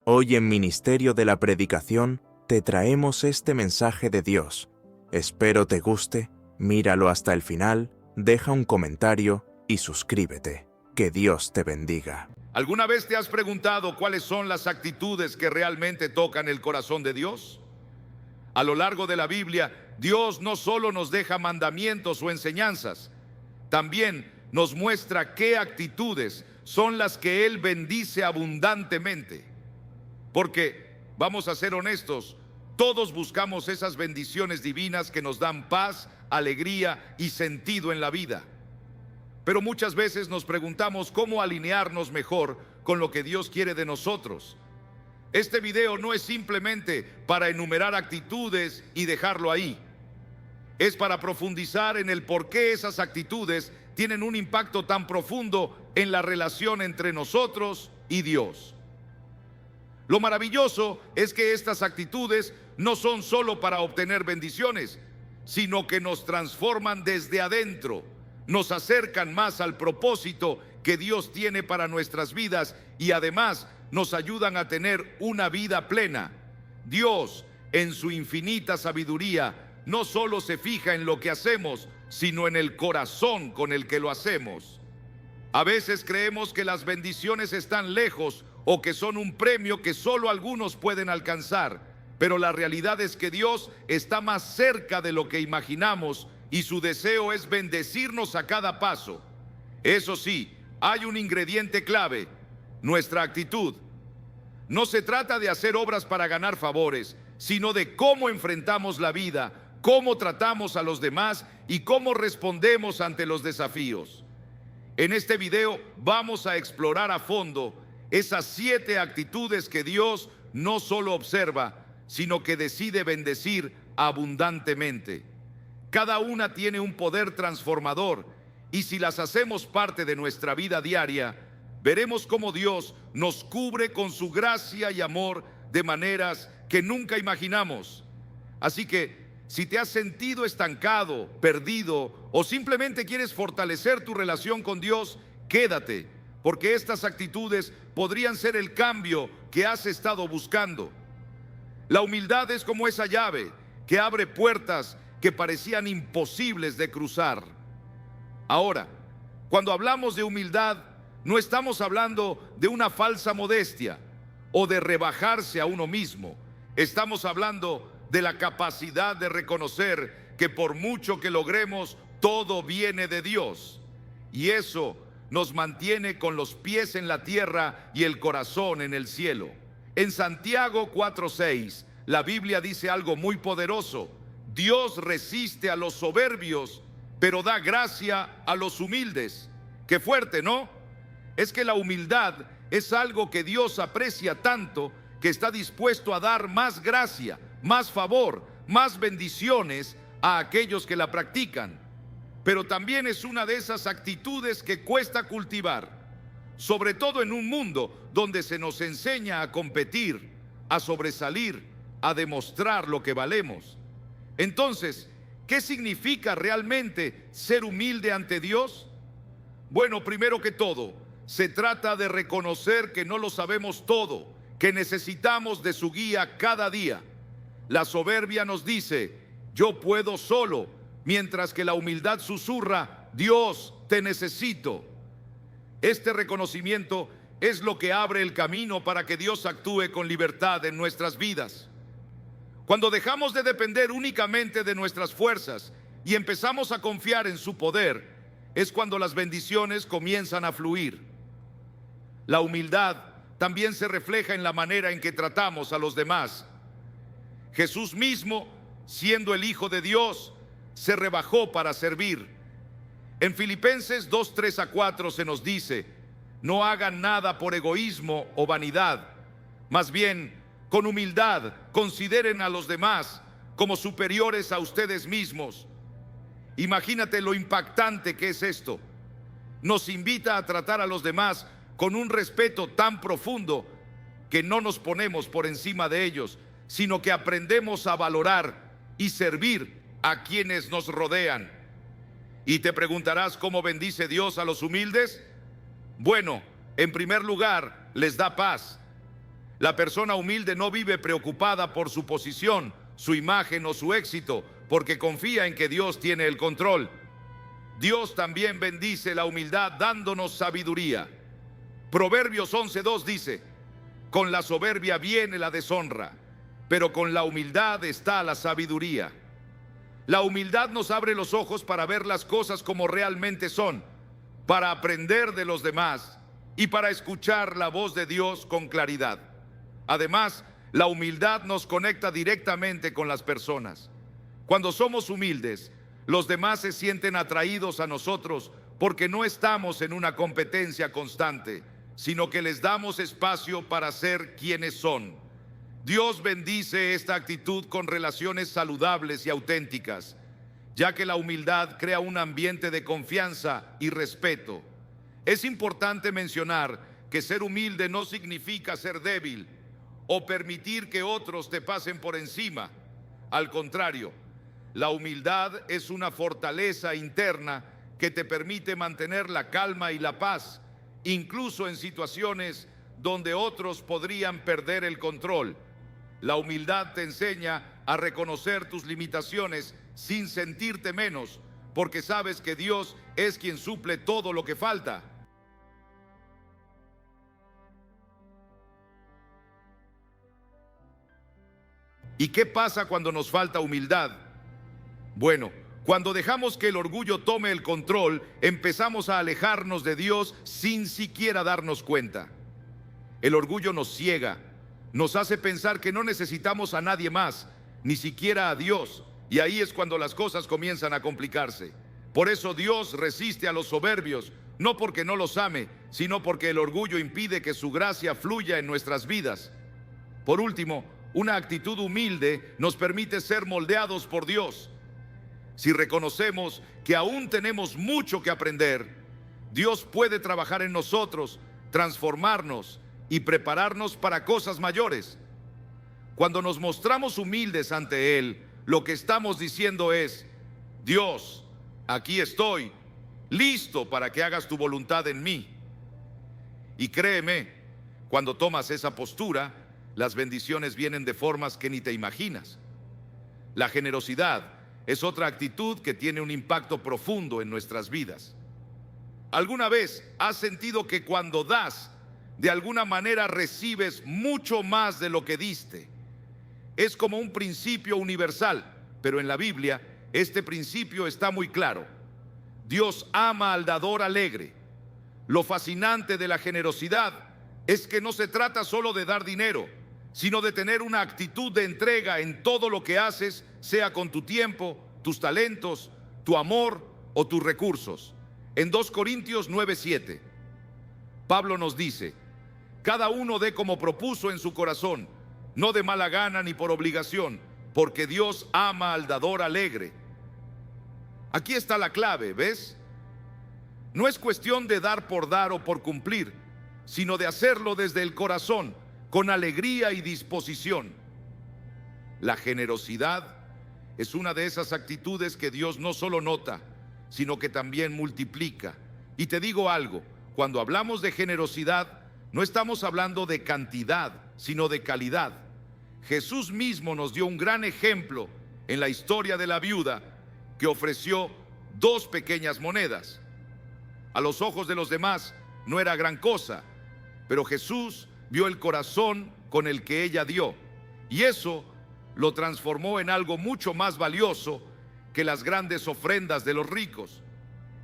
Hoy en Ministerio de la Predicación te traemos este mensaje de Dios. Espero te guste, míralo hasta el final, deja un comentario y suscríbete. Que Dios te bendiga. ¿Alguna vez te has preguntado cuáles son las actitudes que realmente tocan el corazón de Dios? A lo largo de la Biblia, Dios no solo nos deja mandamientos o enseñanzas, también nos muestra qué actitudes son las que Él bendice abundantemente. Porque, vamos a ser honestos, todos buscamos esas bendiciones divinas que nos dan paz, alegría y sentido en la vida. Pero muchas veces nos preguntamos cómo alinearnos mejor con lo que Dios quiere de nosotros. Este video no es simplemente para enumerar actitudes y dejarlo ahí. Es para profundizar en el por qué esas actitudes tienen un impacto tan profundo en la relación entre nosotros y Dios. Lo maravilloso es que estas actitudes no son solo para obtener bendiciones, sino que nos transforman desde adentro, nos acercan más al propósito que Dios tiene para nuestras vidas y además nos ayudan a tener una vida plena. Dios, en su infinita sabiduría, no solo se fija en lo que hacemos, sino en el corazón con el que lo hacemos. A veces creemos que las bendiciones están lejos o que son un premio que solo algunos pueden alcanzar, pero la realidad es que Dios está más cerca de lo que imaginamos y su deseo es bendecirnos a cada paso. Eso sí, hay un ingrediente clave: nuestra actitud. No se trata de hacer obras para ganar favores, sino de cómo enfrentamos la vida, cómo tratamos a los demás y cómo respondemos ante los desafíos. En este video vamos a explorar a fondo esas 7 actitudes que Dios no solo observa, sino que decide bendecir abundantemente. Cada una tiene un poder transformador y si las hacemos parte de nuestra vida diaria, veremos cómo Dios nos cubre con su gracia y amor de maneras que nunca imaginamos. Así que si te has sentido estancado, perdido o simplemente quieres fortalecer tu relación con Dios, quédate, porque estas actitudes podrían ser el cambio que has estado buscando. La humildad es como esa llave que abre puertas que parecían imposibles de cruzar. Ahora, cuando hablamos de humildad, no estamos hablando de una falsa modestia o de rebajarse a uno mismo. Estamos hablando de la capacidad de reconocer que por mucho que logremos, todo viene de Dios. Y eso nos mantiene con los pies en la tierra y el corazón en el cielo. En Santiago 4:6, la Biblia dice algo muy poderoso: Dios resiste a los soberbios, pero da gracia a los humildes. Qué fuerte, ¿no? Es que la humildad es algo que Dios aprecia tanto que está dispuesto a dar más gracia, más favor, más bendiciones a aquellos que la practican. Pero también es una de esas actitudes que cuesta cultivar, sobre todo en un mundo donde se nos enseña a competir, a sobresalir, a demostrar lo que valemos. Entonces, ¿qué significa realmente ser humilde ante Dios? Bueno, primero que todo, se trata de reconocer que no lo sabemos todo, que necesitamos de su guía cada día. La soberbia nos dice: yo puedo solo, mientras que la humildad susurra: Dios, te necesito. Este reconocimiento es lo que abre el camino para que Dios actúe con libertad en nuestras vidas. Cuando dejamos de depender únicamente de nuestras fuerzas y empezamos a confiar en su poder, es cuando las bendiciones comienzan a fluir. La humildad también se refleja en la manera en que tratamos a los demás. Jesús mismo, siendo el Hijo de Dios, se rebajó para servir. En Filipenses 2:3-4 se nos dice: no hagan nada por egoísmo o vanidad, más bien con humildad consideren a los demás como superiores a ustedes mismos. Imagínate lo impactante que es esto. Nos invita a tratar a los demás con un respeto tan profundo que no nos ponemos por encima de ellos, sino que aprendemos a valorar y servir a quienes nos rodean. Y te preguntarás: ¿cómo bendice Dios a los humildes? Bueno, en primer lugar, les da paz. La persona humilde no vive preocupada por su posición, su imagen o su éxito, porque confía en que Dios tiene el control. Dios también bendice la humildad dándonos sabiduría. Proverbios 11:2 dice: con la soberbia viene la deshonra, pero con la humildad está la sabiduría. La humildad nos abre los ojos para ver las cosas como realmente son, para aprender de los demás y para escuchar la voz de Dios con claridad. Además, la humildad nos conecta directamente con las personas. Cuando somos humildes, los demás se sienten atraídos a nosotros porque no estamos en una competencia constante, sino que les damos espacio para ser quienes son. Dios bendice esta actitud con relaciones saludables y auténticas, ya que la humildad crea un ambiente de confianza y respeto. Es importante mencionar que ser humilde no significa ser débil o permitir que otros te pasen por encima. Al contrario, la humildad es una fortaleza interna que te permite mantener la calma y la paz, incluso en situaciones donde otros podrían perder el control. La humildad te enseña a reconocer tus limitaciones sin sentirte menos, porque sabes que Dios es quien suple todo lo que falta. ¿Y qué pasa cuando nos falta humildad? Bueno, cuando dejamos que el orgullo tome el control, empezamos a alejarnos de Dios sin siquiera darnos cuenta. El orgullo nos ciega, nos hace pensar que no necesitamos a nadie más, ni siquiera a Dios, y ahí es cuando las cosas comienzan a complicarse. Por eso Dios resiste a los soberbios, no porque no los ame, sino porque el orgullo impide que su gracia fluya en nuestras vidas. Por último, una actitud humilde nos permite ser moldeados por Dios. Si reconocemos que aún tenemos mucho que aprender, Dios puede trabajar en nosotros, transformarnos y prepararnos para cosas mayores. Cuando nos mostramos humildes ante Él, lo que estamos diciendo es: Dios, aquí estoy, listo para que hagas tu voluntad en mí. Y créeme, cuando tomas esa postura, las bendiciones vienen de formas que ni te imaginas. La generosidad es otra actitud que tiene un impacto profundo en nuestras vidas. ¿Alguna vez has sentido que cuando das, de alguna manera recibes mucho más de lo que diste? Es como un principio universal, pero en la Biblia este principio está muy claro. Dios ama al dador alegre. Lo fascinante de la generosidad es que no se trata solo de dar dinero, sino de tener una actitud de entrega en todo lo que haces, sea con tu tiempo, tus talentos, tu amor o tus recursos. En 2 Corintios 9:7, Pablo nos dice: cada uno dé como propuso en su corazón, no de mala gana ni por obligación, porque Dios ama al dador alegre. Aquí está la clave, ¿ves? No es cuestión de dar o por cumplir, sino de hacerlo desde el corazón, con alegría y disposición. La generosidad es una de esas actitudes que Dios no solo nota, sino que también multiplica. Y te digo algo, cuando hablamos de generosidad, no estamos hablando de cantidad, sino de calidad. Jesús mismo nos dio un gran ejemplo en la historia de la viuda que ofreció 2 pequeñas monedas. A los ojos de los demás no era gran cosa, pero Jesús vio el corazón con el que ella dio, y eso lo transformó en algo mucho más valioso que las grandes ofrendas de los ricos.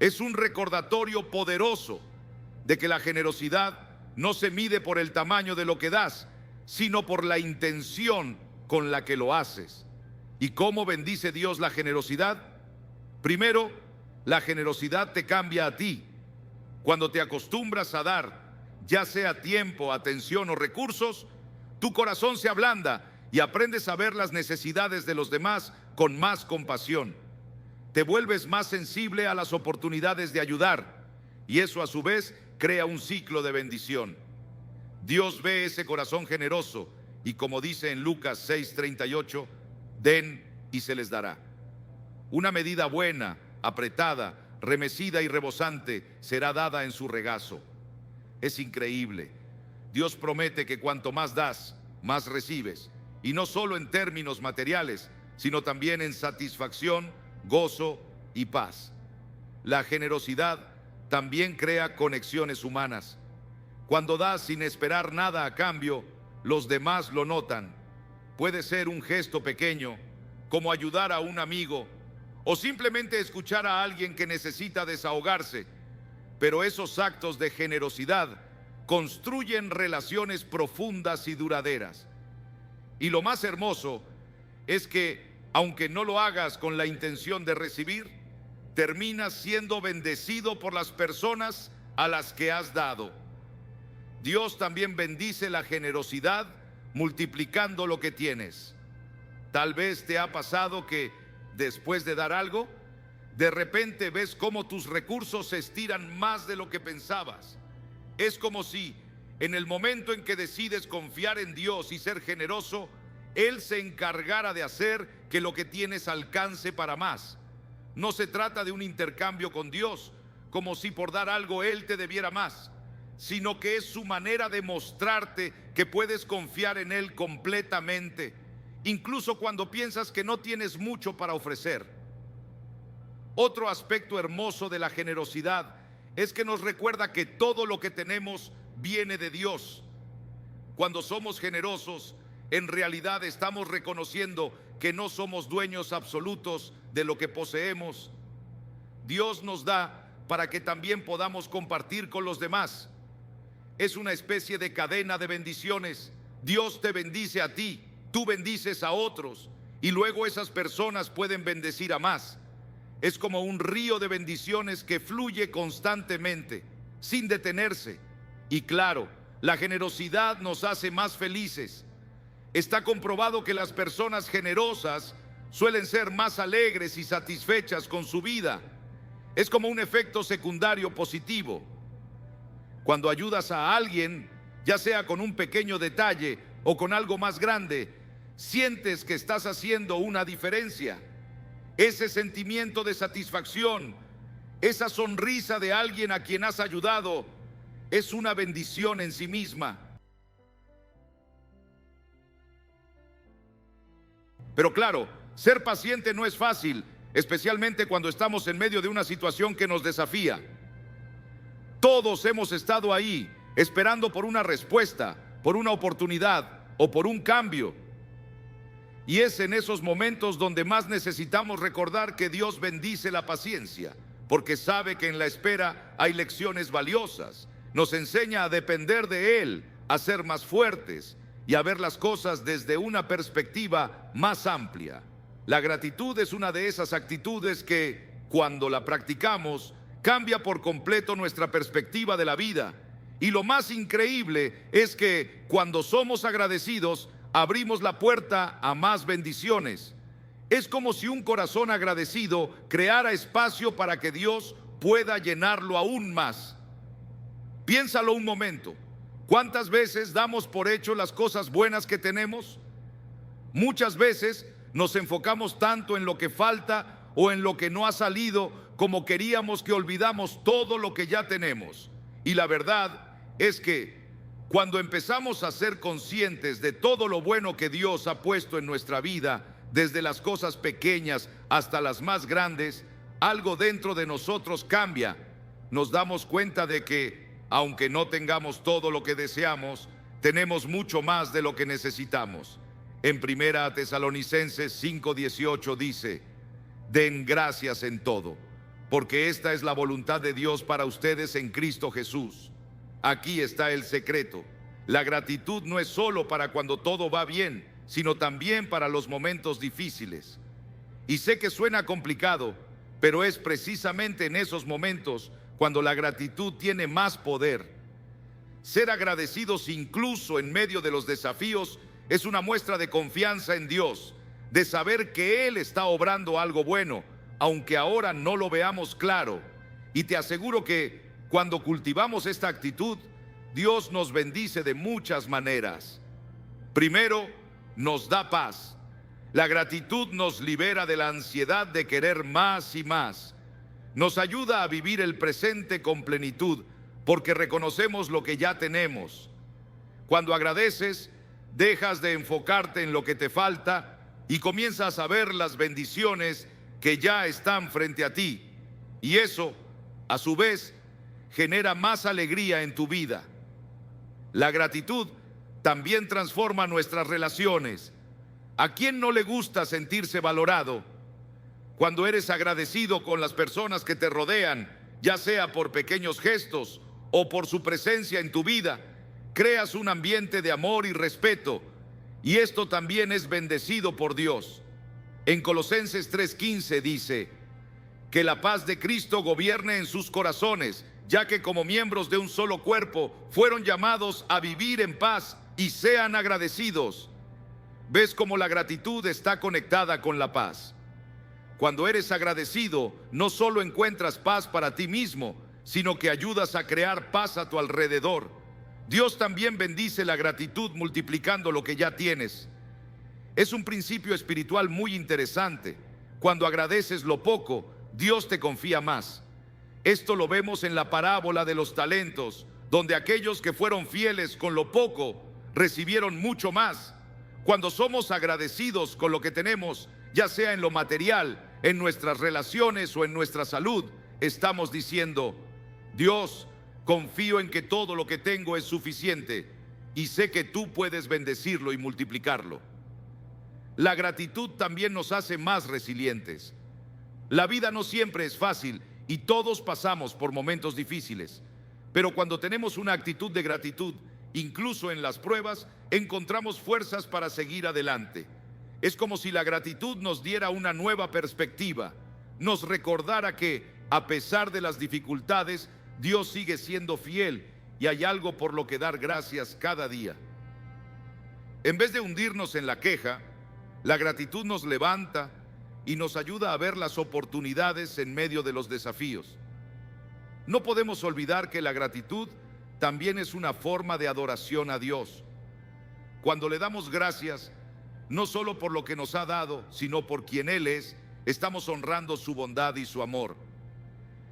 Es un recordatorio poderoso de que la generosidad no se mide por el tamaño de lo que das, sino por la intención con la que lo haces. ¿Y cómo bendice Dios la generosidad? Primero, la generosidad te cambia a ti. Cuando te acostumbras a dar, ya sea tiempo, atención o recursos, tu corazón se ablanda y aprendes a ver las necesidades de los demás con más compasión. Te vuelves más sensible a las oportunidades de ayudar, y eso a su vez crea un ciclo de bendición. Dios ve ese corazón generoso y, como dice en Lucas 6:38, den y se les dará. Una medida buena, apretada, remecida y rebosante será dada en su regazo. Es increíble. Dios promete que cuanto más das, más recibes. Y no solo en términos materiales, sino también en satisfacción, gozo y paz. La generosidad también crea conexiones humanas. Cuando das sin esperar nada a cambio, los demás lo notan. Puede ser un gesto pequeño, como ayudar a un amigo, o simplemente escuchar a alguien que necesita desahogarse. Pero esos actos de generosidad construyen relaciones profundas y duraderas. Y lo más hermoso es que, aunque no lo hagas con la intención de recibir, terminas siendo bendecido por las personas a las que has dado. Dios también bendice la generosidad multiplicando lo que tienes. Tal vez te ha pasado que después de dar algo, de repente ves cómo tus recursos se estiran más de lo que pensabas. Es como si en el momento en que decides confiar en Dios y ser generoso, Él se encargara de hacer que lo que tienes alcance para más. No se trata de un intercambio con Dios, como si por dar algo Él te debiera más, sino que es su manera de mostrarte que puedes confiar en Él completamente, incluso cuando piensas que no tienes mucho para ofrecer. Otro aspecto hermoso de la generosidad es que nos recuerda que todo lo que tenemos viene de Dios. Cuando somos generosos, en realidad estamos reconociendo que no somos dueños absolutos de lo que poseemos. Dios nos da para que también podamos compartir con los demás. Es una especie de cadena de bendiciones. Dios te bendice a ti, tú bendices a otros, y luego esas personas pueden bendecir a más. Es como un río de bendiciones que fluye constantemente, sin detenerse. Y claro, la generosidad nos hace más felices. Está comprobado que las personas generosas suelen ser más alegres y satisfechas con su vida. Es como un efecto secundario positivo. Cuando ayudas a alguien, ya sea con un pequeño detalle o con algo más grande, sientes que estás haciendo una diferencia. Ese sentimiento de satisfacción, esa sonrisa de alguien a quien has ayudado, es una bendición en sí misma. Pero claro, ser paciente no es fácil, especialmente cuando estamos en medio de una situación que nos desafía. Todos hemos estado ahí, esperando por una respuesta, por una oportunidad o por un cambio. Y es en esos momentos donde más necesitamos recordar que Dios bendice la paciencia, porque sabe que en la espera hay lecciones valiosas. Nos enseña a depender de Él, a ser más fuertes y a ver las cosas desde una perspectiva más amplia. La gratitud es una de esas actitudes que, cuando la practicamos, cambia por completo nuestra perspectiva de la vida. Y lo más increíble es que cuando somos agradecidos, abrimos la puerta a más bendiciones. Es como si un corazón agradecido creara espacio para que Dios pueda llenarlo aún más. Piénsalo un momento. ¿Cuántas veces damos por hecho las cosas buenas que tenemos? Muchas veces nos enfocamos tanto en lo que falta o en lo que no ha salido como queríamos que olvidamos todo lo que ya tenemos. Y la verdad es que cuando empezamos a ser conscientes de todo lo bueno que Dios ha puesto en nuestra vida, desde las cosas pequeñas hasta las más grandes, algo dentro de nosotros cambia. Nos damos cuenta de que, aunque no tengamos todo lo que deseamos, tenemos mucho más de lo que necesitamos. En 1 Tesalonicenses 5:18 dice: den gracias en todo, porque esta es la voluntad de Dios para ustedes en Cristo Jesús. Aquí está el secreto. La gratitud no es solo para cuando todo va bien, sino también para los momentos difíciles. Y sé que suena complicado, pero es precisamente en esos momentos cuando la gratitud tiene más poder. Ser agradecidos incluso en medio de los desafíos es una muestra de confianza en Dios, de saber que Él está obrando algo bueno, aunque ahora no lo veamos claro. Y te aseguro que cuando cultivamos esta actitud, Dios nos bendice de muchas maneras. Primero, nos da paz. La gratitud nos libera de la ansiedad de querer más y más. Nos ayuda a vivir el presente con plenitud, porque reconocemos lo que ya tenemos. Cuando agradeces, dejas de enfocarte en lo que te falta y comienzas a ver las bendiciones que ya están frente a ti. Y eso, a su vez, genera más alegría en tu vida. La gratitud también transforma nuestras relaciones. ¿A quién no le gusta sentirse valorado? Cuando eres agradecido con las personas que te rodean, ya sea por pequeños gestos o por su presencia en tu vida, creas un ambiente de amor y respeto, y esto también es bendecido por Dios. En Colosenses 3:15 dice: que la paz de Cristo gobierne en sus corazones, ya que como miembros de un solo cuerpo fueron llamados a vivir en paz y sean agradecidos. ¿Ves cómo la gratitud está conectada con la paz? Cuando eres agradecido, no solo encuentras paz para ti mismo, sino que ayudas a crear paz a tu alrededor. Dios también bendice la gratitud multiplicando lo que ya tienes. Es un principio espiritual muy interesante. Cuando agradeces lo poco, Dios te confía más. Esto lo vemos en la parábola de los talentos, donde aquellos que fueron fieles con lo poco recibieron mucho más. Cuando somos agradecidos con lo que tenemos, ya sea en lo material, en nuestras relaciones o en nuestra salud, estamos diciendo: Dios, confío en que todo lo que tengo es suficiente y sé que tú puedes bendecirlo y multiplicarlo. La gratitud también nos hace más resilientes. La vida no siempre es fácil y todos pasamos por momentos difíciles, pero cuando tenemos una actitud de gratitud, incluso en las pruebas, encontramos fuerzas para seguir adelante. Es como si la gratitud nos diera una nueva perspectiva, nos recordara que, a pesar de las dificultades, Dios sigue siendo fiel y hay algo por lo que dar gracias cada día. En vez de hundirnos en la queja, la gratitud nos levanta y nos ayuda a ver las oportunidades en medio de los desafíos. No podemos olvidar que la gratitud también es una forma de adoración a Dios. Cuando le damos gracias, no solo por lo que nos ha dado, sino por quien Él es, estamos honrando su bondad y su amor.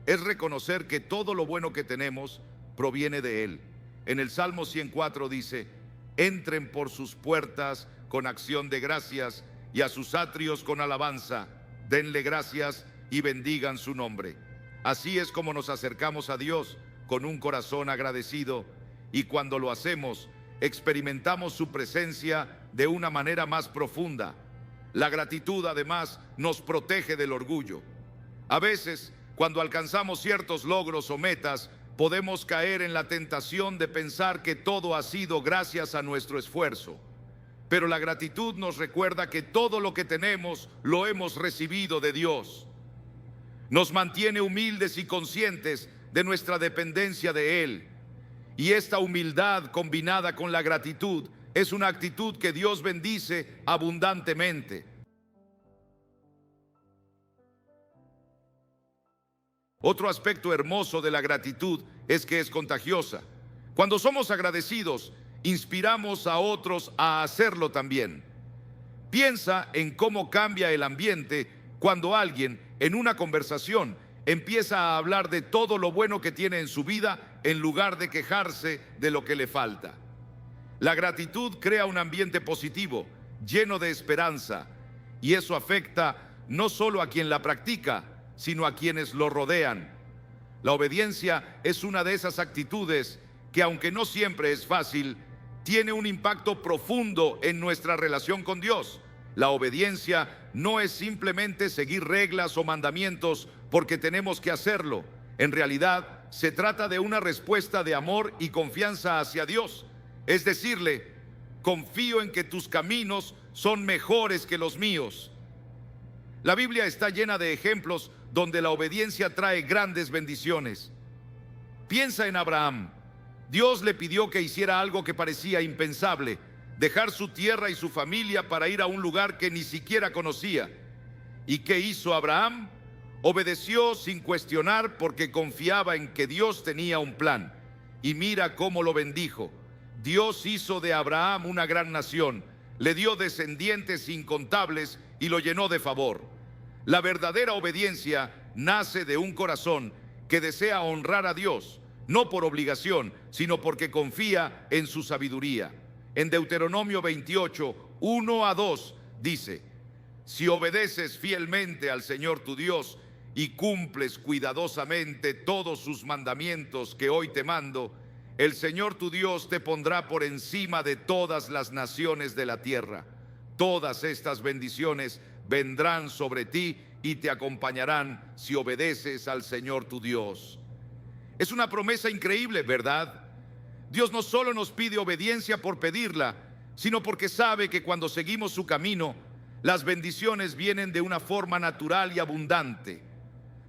Es reconocer que todo lo bueno que tenemos proviene de Él. En el Salmo 104 dice: entren por sus puertas con acción de gracias y a sus atrios con alabanza, denle gracias y bendigan su nombre. Así es como nos acercamos a Dios, con un corazón agradecido, y cuando lo hacemos, experimentamos su presencia de una manera más profunda. La gratitud además nos protege del orgullo. A veces, cuando alcanzamos ciertos logros o metas, podemos caer en la tentación de pensar que todo ha sido gracias a nuestro esfuerzo. Pero la gratitud nos recuerda que todo lo que tenemos lo hemos recibido de Dios. Nos mantiene humildes y conscientes de nuestra dependencia de Él. Y esta humildad combinada con la gratitud es una actitud que Dios bendice abundantemente. Otro aspecto hermoso de la gratitud es que es contagiosa. Cuando somos agradecidos, inspiramos a otros a hacerlo también. Piensa en cómo cambia el ambiente cuando alguien en una conversación empieza a hablar de todo lo bueno que tiene en su vida en lugar de quejarse de lo que le falta. La gratitud crea un ambiente positivo, lleno de esperanza, y eso afecta no solo a quien la practica, sino a quienes lo rodean. La obediencia es una de esas actitudes que, aunque no siempre es fácil, tiene un impacto profundo en nuestra relación con Dios. La obediencia no es simplemente seguir reglas o mandamientos porque tenemos que hacerlo. En realidad, se trata de una respuesta de amor y confianza hacia Dios. Es decirle: confío en que tus caminos son mejores que los míos. La Biblia está llena de ejemplos donde la obediencia trae grandes bendiciones. Piensa en Abraham. Dios le pidió que hiciera algo que parecía impensable: dejar su tierra y su familia para ir a un lugar que ni siquiera conocía. ¿Y qué hizo Abraham? Obedeció sin cuestionar porque confiaba en que Dios tenía un plan. Y mira cómo lo bendijo. Dios hizo de Abraham una gran nación, le dio descendientes incontables y lo llenó de favor. La verdadera obediencia nace de un corazón que desea honrar a Dios, no por obligación, sino porque confía en su sabiduría. En Deuteronomio 28, 1 a 2 dice: si obedeces fielmente al Señor tu Dios y cumples cuidadosamente todos sus mandamientos que hoy te mando, el Señor tu Dios te pondrá por encima de todas las naciones de la tierra. Todas estas bendiciones vendrán sobre ti y te acompañarán si obedeces al Señor tu Dios. Es una promesa increíble, ¿verdad? Dios no solo nos pide obediencia por pedirla, sino porque sabe que cuando seguimos su camino, las bendiciones vienen de una forma natural y abundante.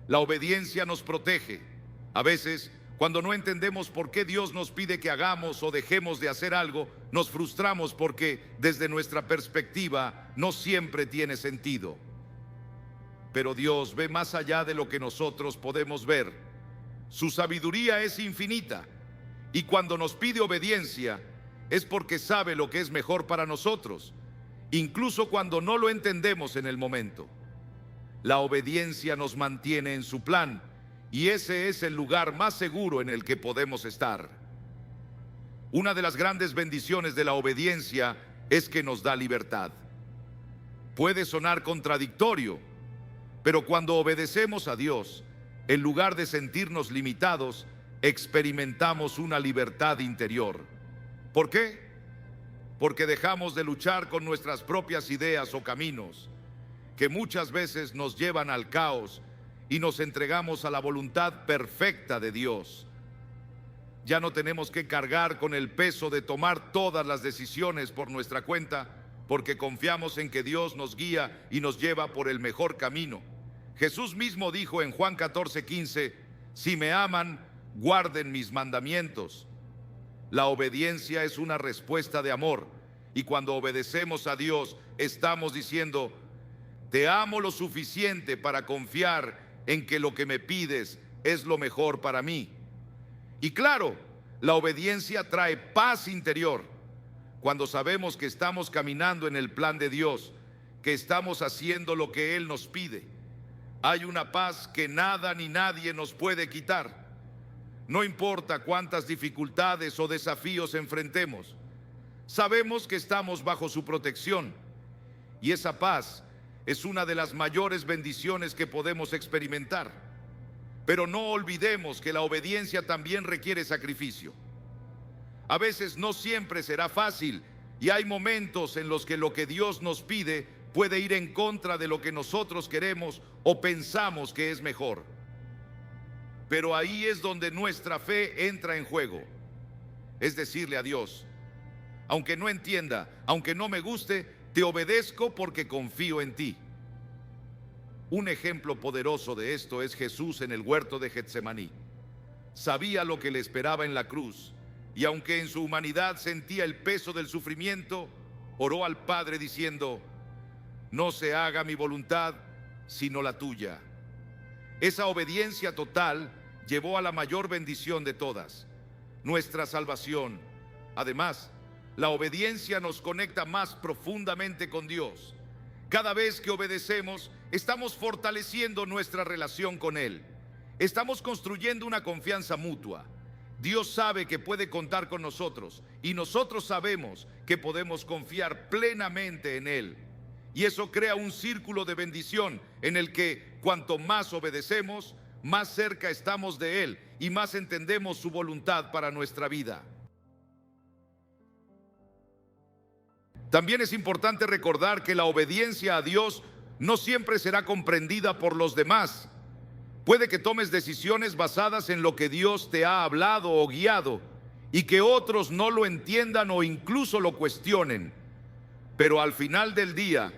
La obediencia nos protege. A veces, cuando no entendemos por qué Dios nos pide que hagamos o dejemos de hacer algo, nos frustramos porque desde nuestra perspectiva no siempre tiene sentido. Pero Dios ve más allá de lo que nosotros podemos ver. Su sabiduría es infinita y cuando nos pide obediencia es porque sabe lo que es mejor para nosotros, incluso cuando no lo entendemos en el momento. La obediencia nos mantiene en su plan y ese es el lugar más seguro en el que podemos estar. Una de las grandes bendiciones de la obediencia es que nos da libertad. Puede sonar contradictorio, pero cuando obedecemos a Dios, en lugar de sentirnos limitados, experimentamos una libertad interior. ¿Por qué? Porque dejamos de luchar con nuestras propias ideas o caminos, que muchas veces nos llevan al caos, y nos entregamos a la voluntad perfecta de Dios. Ya no tenemos que cargar con el peso de tomar todas las decisiones por nuestra cuenta, porque confiamos en que Dios nos guía y nos lleva por el mejor camino. Jesús mismo dijo en Juan 14:15: si me aman, guarden mis mandamientos. La obediencia es una respuesta de amor, y cuando obedecemos a Dios, estamos diciendo: te amo lo suficiente para confiar en que lo que me pides es lo mejor para mí. Y claro, la obediencia trae paz interior. Cuando sabemos que estamos caminando en el plan de Dios, que estamos haciendo lo que Él nos pide, hay una paz que nada ni nadie nos puede quitar. No importa cuántas dificultades o desafíos enfrentemos, sabemos que estamos bajo su protección, y esa paz es una de las mayores bendiciones que podemos experimentar. Pero no olvidemos que la obediencia también requiere sacrificio. A veces no siempre será fácil y hay momentos en los que lo que Dios nos pide puede ir en contra de lo que nosotros queremos o pensamos que es mejor. Pero ahí es donde nuestra fe entra en juego. Es decirle a Dios: aunque no entienda, aunque no me guste, te obedezco porque confío en ti. Un ejemplo poderoso de esto es Jesús en el huerto de Getsemaní. Sabía lo que le esperaba en la cruz, y aunque en su humanidad sentía el peso del sufrimiento, oró al Padre diciendo: no se haga mi voluntad, sino la tuya. Esa obediencia total llevó a la mayor bendición de todas, nuestra salvación. Además, la obediencia nos conecta más profundamente con Dios. Cada vez que obedecemos, estamos fortaleciendo nuestra relación con Él. Estamos construyendo una confianza mutua. Dios sabe que puede contar con nosotros y nosotros sabemos que podemos confiar plenamente en Él. Y eso crea un círculo de bendición en el que cuanto más obedecemos, más cerca estamos de Él y más entendemos su voluntad para nuestra vida. También es importante recordar que la obediencia a Dios no siempre será comprendida por los demás. Puede que tomes decisiones basadas en lo que Dios te ha hablado o guiado y que otros no lo entiendan o incluso lo cuestionen. Pero al final del día,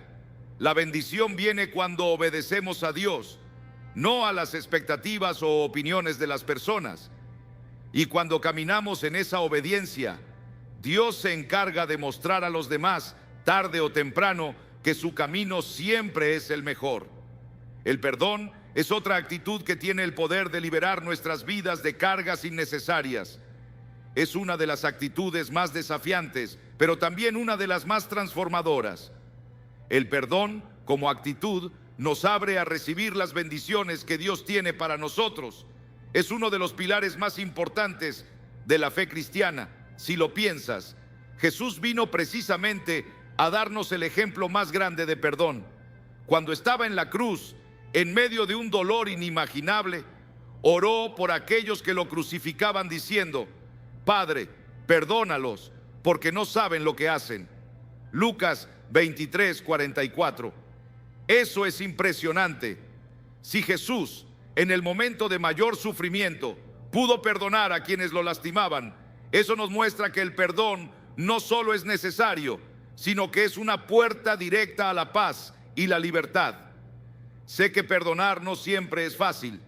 la bendición viene cuando obedecemos a Dios, no a las expectativas o opiniones de las personas. Y cuando caminamos en esa obediencia, Dios se encarga de mostrar a los demás, tarde o temprano, que su camino siempre es el mejor. El perdón es otra actitud que tiene el poder de liberar nuestras vidas de cargas innecesarias. Es una de las actitudes más desafiantes, pero también una de las más transformadoras. El perdón, como actitud, nos abre a recibir las bendiciones que Dios tiene para nosotros. Es uno de los pilares más importantes de la fe cristiana. Si lo piensas, Jesús vino precisamente a darnos el ejemplo más grande de perdón. Cuando estaba en la cruz, en medio de un dolor inimaginable, oró por aquellos que lo crucificaban diciendo: Padre, perdónalos, porque no saben lo que hacen. Lucas 23:44. Eso es impresionante. Si Jesús, en el momento de mayor sufrimiento, pudo perdonar a quienes lo lastimaban, eso nos muestra que el perdón no solo es necesario, sino que es una puerta directa a la paz y la libertad. Sé que perdonar no siempre es fácil.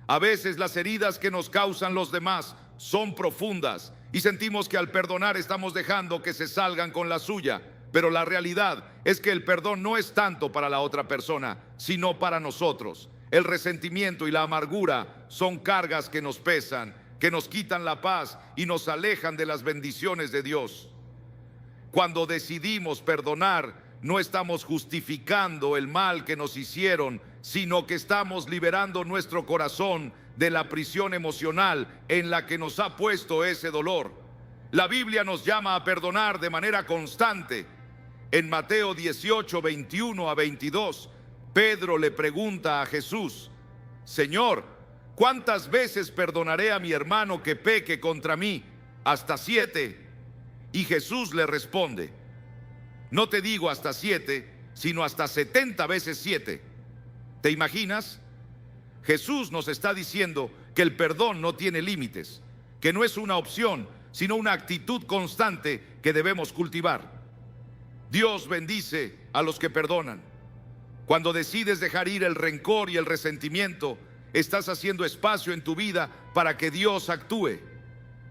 A veces las heridas que nos causan los demás son profundas y sentimos que al perdonar estamos dejando que se salgan con la suya. Pero la realidad es que el perdón no es tanto para la otra persona, sino para nosotros. El resentimiento y la amargura son cargas que nos pesan, que nos quitan la paz y nos alejan de las bendiciones de Dios. Cuando decidimos perdonar, no estamos justificando el mal que nos hicieron, sino que estamos liberando nuestro corazón de la prisión emocional en la que nos ha puesto ese dolor. La Biblia nos llama a perdonar de manera constante. En Mateo 18:21-22, Pedro le pregunta a Jesús: Señor, ¿cuántas veces perdonaré a mi hermano que peque contra mí? ¿Hasta 7? Y Jesús le responde: no te digo hasta 7, sino hasta 70 veces 7. ¿Te imaginas? Jesús nos está diciendo que el perdón no tiene límites, que no es una opción, sino una actitud constante que debemos cultivar. Dios bendice a los que perdonan. Cuando decides dejar ir el rencor y el resentimiento, estás haciendo espacio en tu vida para que Dios actúe.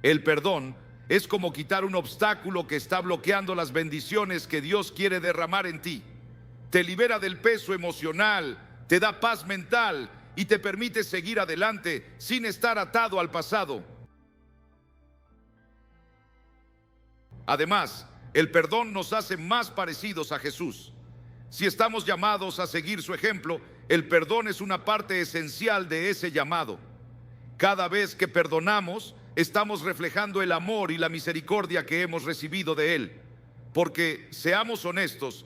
El perdón es como quitar un obstáculo que está bloqueando las bendiciones que Dios quiere derramar en ti. Te libera del peso emocional, te da paz mental y te permite seguir adelante sin estar atado al pasado. Además, el perdón nos hace más parecidos a Jesús. Si estamos llamados a seguir su ejemplo, el perdón es una parte esencial de ese llamado. Cada vez que perdonamos, estamos reflejando el amor y la misericordia que hemos recibido de Él. Porque, seamos honestos,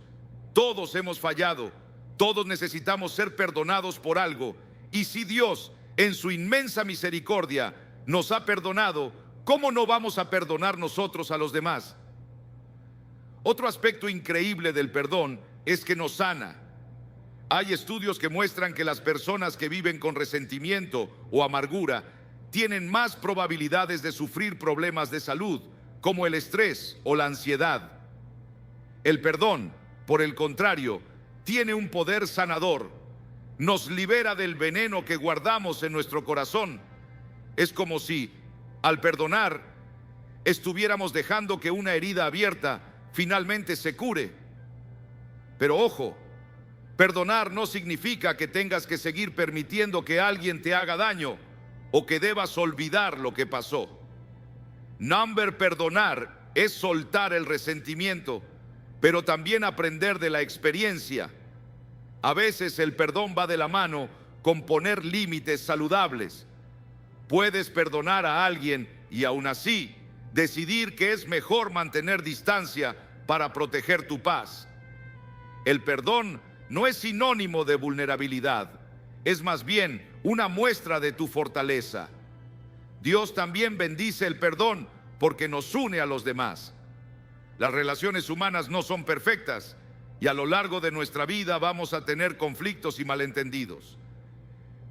todos hemos fallado, todos necesitamos ser perdonados por algo. Y si Dios, en su inmensa misericordia, nos ha perdonado, ¿cómo no vamos a perdonar nosotros a los demás? Otro aspecto increíble del perdón es que nos sana. Hay estudios que muestran que las personas que viven con resentimiento o amargura tienen más probabilidades de sufrir problemas de salud, como el estrés o la ansiedad. El perdón, por el contrario, tiene un poder sanador. Nos libera del veneno que guardamos en nuestro corazón. Es como si, al perdonar, estuviéramos dejando que una herida abierta finalmente se cure. Pero ojo, perdonar no significa que tengas que seguir permitiendo que alguien te haga daño o que debas olvidar lo que pasó. Perdonar es soltar el resentimiento, pero también aprender de la experiencia. A veces el perdón va de la mano con poner límites saludables. Puedes perdonar a alguien y aún así decidir que es mejor mantener distancia para proteger tu paz. El perdón no es sinónimo de vulnerabilidad, es más bien una muestra de tu fortaleza. Dios también bendice el perdón porque nos une a los demás. Las relaciones humanas no son perfectas y a lo largo de nuestra vida vamos a tener conflictos y malentendidos.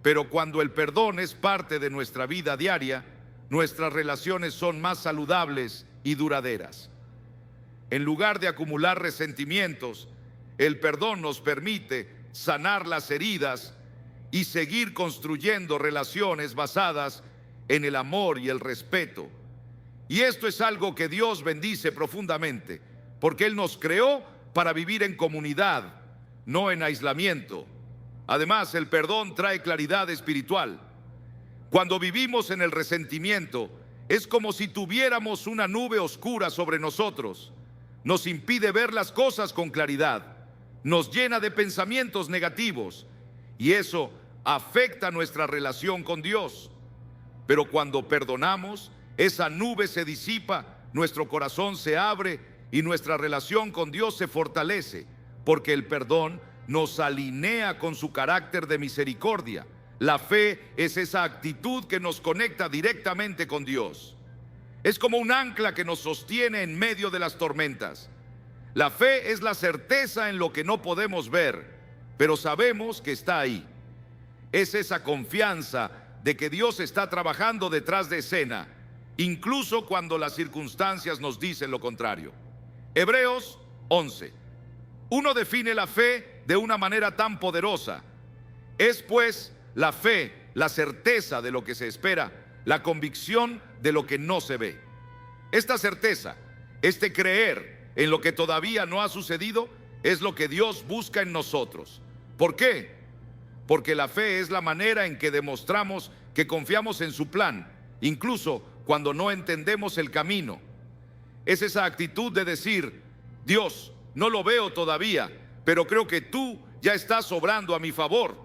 Pero cuando el perdón es parte de nuestra vida diaria, nuestras relaciones son más saludables y duraderas. En lugar de acumular resentimientos, el perdón nos permite sanar las heridas y seguir construyendo relaciones basadas en el amor y el respeto. Y esto es algo que Dios bendice profundamente, porque Él nos creó para vivir en comunidad, no en aislamiento. Además, el perdón trae claridad espiritual. Cuando vivimos en el resentimiento, es como si tuviéramos una nube oscura sobre nosotros. Nos impide ver las cosas con claridad, nos llena de pensamientos negativos y eso afecta nuestra relación con Dios. Pero cuando perdonamos, esa nube se disipa, nuestro corazón se abre y nuestra relación con Dios se fortalece, porque el perdón nos alinea con su carácter de misericordia. La fe es esa actitud que nos conecta directamente con Dios. Es como un ancla que nos sostiene en medio de las tormentas. La fe es la certeza en lo que no podemos ver, pero sabemos que está ahí. Es esa confianza de que Dios está trabajando detrás de escena, incluso cuando las circunstancias nos dicen lo contrario. Hebreos 11. Uno define la fe de una manera tan poderosa. Es pues la fe, la certeza de lo que se espera, la convicción de lo que no se ve. Esta certeza, este creer en lo que todavía no ha sucedido, es lo que Dios busca en nosotros. ¿Por qué? Porque la fe es la manera en que demostramos que confiamos en su plan, incluso cuando no entendemos el camino. Es esa actitud de decir: Dios, no lo veo todavía, pero creo que tú ya estás obrando a mi favor.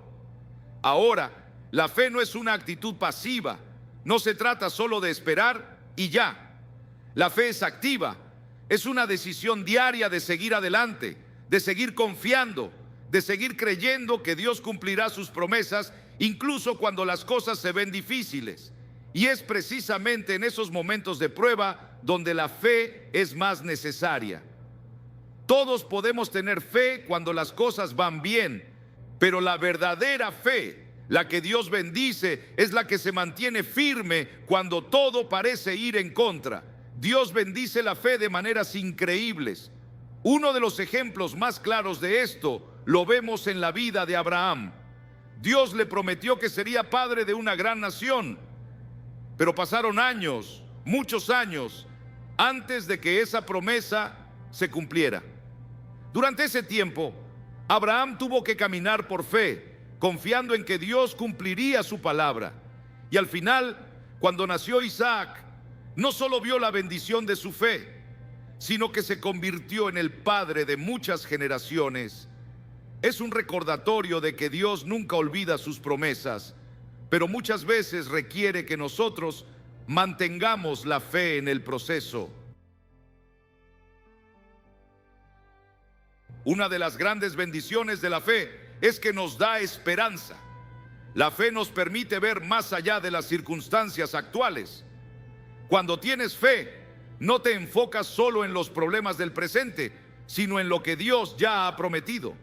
Ahora, la fe no es una actitud pasiva, no se trata solo de esperar y ya. La fe es activa, es una decisión diaria de seguir adelante, de seguir confiando, de seguir creyendo que Dios cumplirá sus promesas, incluso cuando las cosas se ven difíciles. Y es precisamente en esos momentos de prueba donde la fe es más necesaria. Todos podemos tener fe cuando las cosas van bien, pero la verdadera fe, la que Dios bendice, es la que se mantiene firme cuando todo parece ir en contra. Dios bendice la fe de maneras increíbles. Uno de los ejemplos más claros de esto lo vemos en la vida de Abraham. Dios le prometió que sería padre de una gran nación, pero pasaron años, muchos años, antes de que esa promesa se cumpliera. Durante ese tiempo, Abraham tuvo que caminar por fe, confiando en que Dios cumpliría su palabra. Y al final, cuando nació Isaac, no solo vio la bendición de su fe, sino que se convirtió en el padre de muchas generaciones. Es un recordatorio de que Dios nunca olvida sus promesas, pero muchas veces requiere que nosotros mantengamos la fe en el proceso. Una de las grandes bendiciones de la fe es que nos da esperanza. La fe nos permite ver más allá de las circunstancias actuales. Cuando tienes fe, no te enfocas solo en los problemas del presente, sino en lo que Dios ya ha prometido.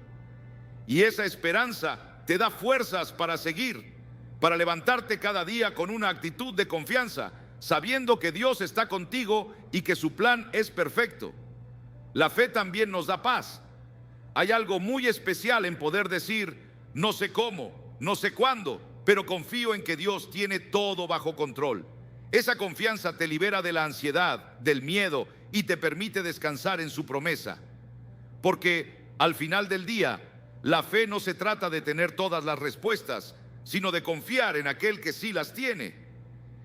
Y esa esperanza te da fuerzas para seguir, para levantarte cada día con una actitud de confianza, sabiendo que Dios está contigo y que su plan es perfecto. La fe también nos da paz. Hay algo muy especial en poder decir: no sé cómo, no sé cuándo, pero confío en que Dios tiene todo bajo control. Esa confianza te libera de la ansiedad, del miedo, y te permite descansar en su promesa. Porque al final del día, la fe no se trata de tener todas las respuestas, sino de confiar en aquel que sí las tiene.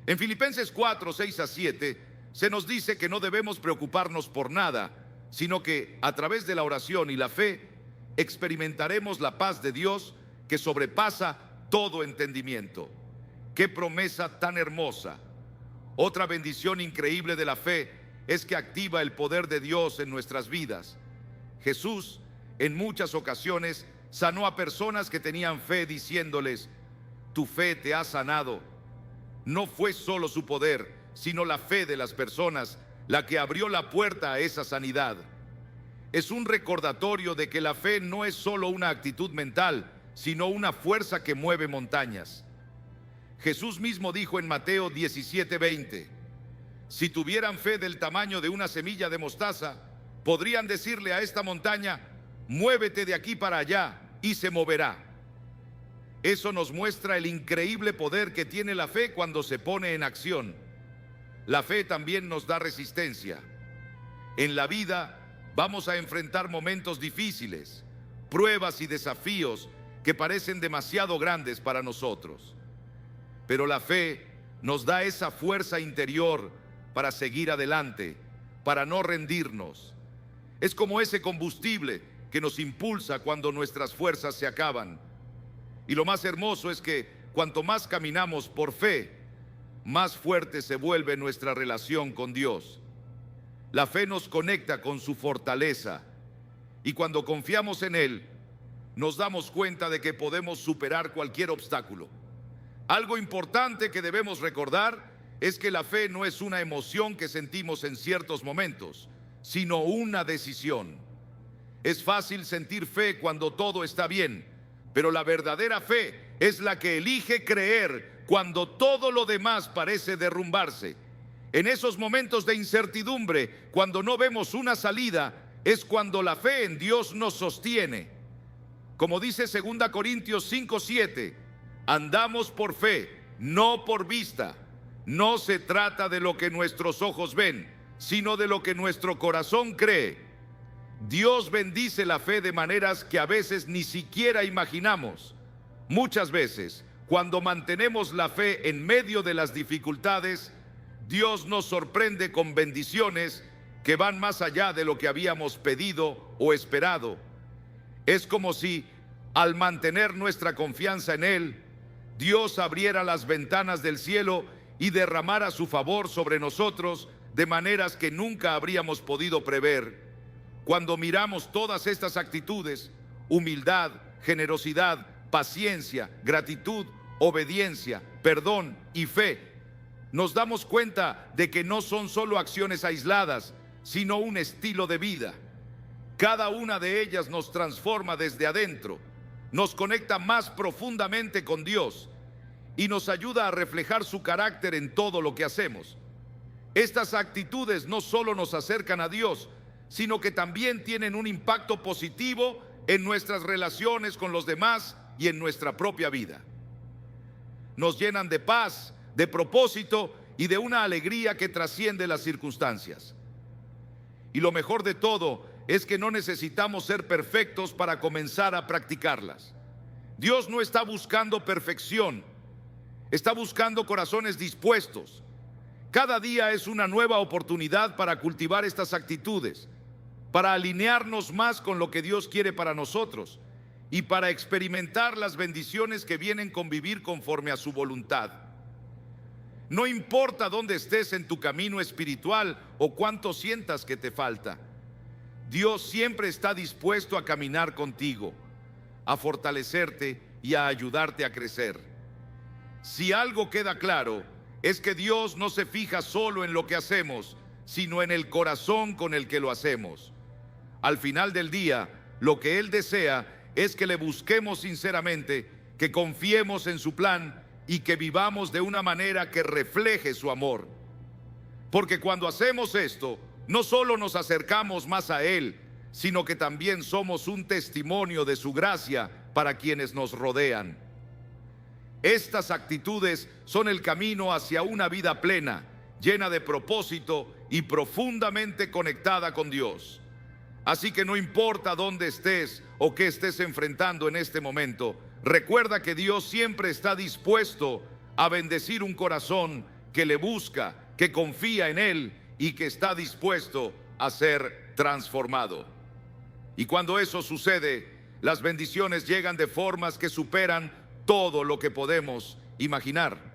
En Filipenses 4, 6 a 7, se nos dice que no debemos preocuparnos por nada, sino que a través de la oración y la fe experimentaremos la paz de Dios que sobrepasa todo entendimiento. ¡Qué promesa tan hermosa! Otra bendición increíble de la fe es que activa el poder de Dios en nuestras vidas. Jesús en muchas ocasiones sanó a personas que tenían fe, diciéndoles: tu fe te ha sanado. No fue solo su poder, sino la fe de las personas la que abrió la puerta a esa sanidad. Es un recordatorio de que la fe no es solo una actitud mental, sino una fuerza que mueve montañas. Jesús mismo dijo en Mateo 17:20: si tuvieran fe del tamaño de una semilla de mostaza, podrían decirle a esta montaña: muévete de aquí para allá, y se moverá. Eso nos muestra el increíble poder que tiene la fe cuando se pone en acción. La fe también nos da resistencia. En la vida vamos a enfrentar momentos difíciles, pruebas y desafíos que parecen demasiado grandes para nosotros. Pero la fe nos da esa fuerza interior para seguir adelante, para no rendirnos. Es como ese combustible que nos impulsa cuando nuestras fuerzas se acaban. Y lo más hermoso es que cuanto más caminamos por fe, más fuerte se vuelve nuestra relación con Dios. La fe nos conecta con su fortaleza y cuando confiamos en Él, nos damos cuenta de que podemos superar cualquier obstáculo. Algo importante que debemos recordar es que la fe no es una emoción que sentimos en ciertos momentos, sino una decisión. Es fácil sentir fe cuando todo está bien, pero la verdadera fe es la que elige creer cuando todo lo demás parece derrumbarse. En esos momentos de incertidumbre, cuando no vemos una salida, es cuando la fe en Dios nos sostiene. Como dice 2 Corintios 5:7, andamos por fe, no por vista. No se trata de lo que nuestros ojos ven, sino de lo que nuestro corazón cree. Dios bendice la fe de maneras que a veces ni siquiera imaginamos. Muchas veces, cuando mantenemos la fe en medio de las dificultades, Dios nos sorprende con bendiciones que van más allá de lo que habíamos pedido o esperado. Es como si, al mantener nuestra confianza en Él, Dios abriera las ventanas del cielo y derramara su favor sobre nosotros de maneras que nunca habríamos podido prever. Cuando miramos todas estas actitudes, humildad, generosidad, paciencia, gratitud, obediencia, perdón y fe, nos damos cuenta de que no son solo acciones aisladas, sino un estilo de vida. Cada una de ellas nos transforma desde adentro, nos conecta más profundamente con Dios y nos ayuda a reflejar su carácter en todo lo que hacemos. Estas actitudes no solo nos acercan a Dios, sino que también tienen un impacto positivo en nuestras relaciones con los demás y en nuestra propia vida. Nos llenan de paz, de propósito y de una alegría que trasciende las circunstancias. Y lo mejor de todo es que no necesitamos ser perfectos para comenzar a practicarlas. Dios no está buscando perfección, está buscando corazones dispuestos. Cada día es una nueva oportunidad para cultivar estas actitudes, para alinearnos más con lo que Dios quiere para nosotros y para experimentar las bendiciones que vienen con vivir conforme a su voluntad. No importa dónde estés en tu camino espiritual o cuánto sientas que te falta, Dios siempre está dispuesto a caminar contigo, a fortalecerte y a ayudarte a crecer. Si algo queda claro, es que Dios no se fija solo en lo que hacemos, sino en el corazón con el que lo hacemos. Al final del día, lo que Él desea es que le busquemos sinceramente, que confiemos en su plan y que vivamos de una manera que refleje su amor. Porque cuando hacemos esto, no solo nos acercamos más a Él, sino que también somos un testimonio de su gracia para quienes nos rodean. Estas actitudes son el camino hacia una vida plena, llena de propósito y profundamente conectada con Dios. Así que no importa dónde estés o qué estés enfrentando en este momento, recuerda que Dios siempre está dispuesto a bendecir un corazón que le busca, que confía en Él y que está dispuesto a ser transformado. Y cuando eso sucede, las bendiciones llegan de formas que superan todo lo que podemos imaginar.